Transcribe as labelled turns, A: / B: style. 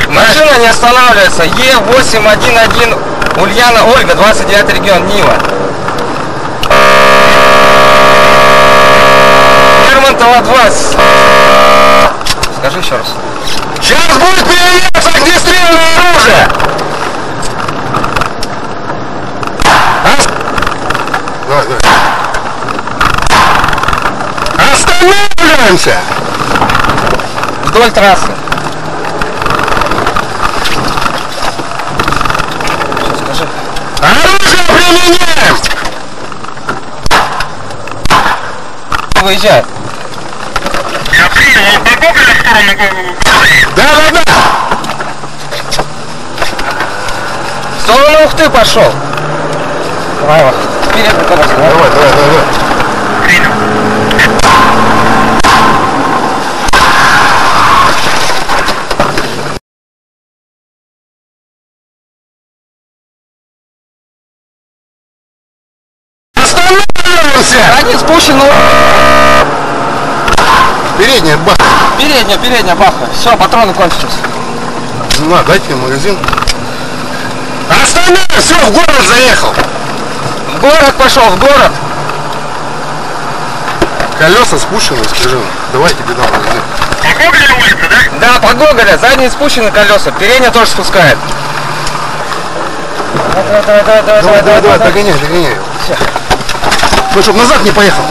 A: Машина не останавливается. Е811 Ульяна Ольга, 29 регион, Нива. Лермонтова 20. Скажи еще раз.
B: Сейчас будет применяться огнестрельное оружие! Давай. Останавливаемся!
A: Вдоль трассы. Скажи.
B: Оружие применяем!
A: Выезжай.
C: Я принял, он погуглил в сторону.
B: Да.
A: В сторону Ухты пошел. Давай, вперед,
B: Давай.
C: Принял.
B: Останавливаемся!
A: Один спущен,
B: Передняя баха.
A: передняя баха. Все, патроны кончились.
B: На, дайте мне магазин. Останови! Все, в город заехал!
A: В город пошел, в город.
B: Колеса спущены, скажи. Давай тебе дам магазин.
C: Погуглил улица, да?
A: Да, по Гоголя, задние спущены колеса, передняя тоже спускает.
B: Давай, догоняй. Ну, чтоб назад не поехал.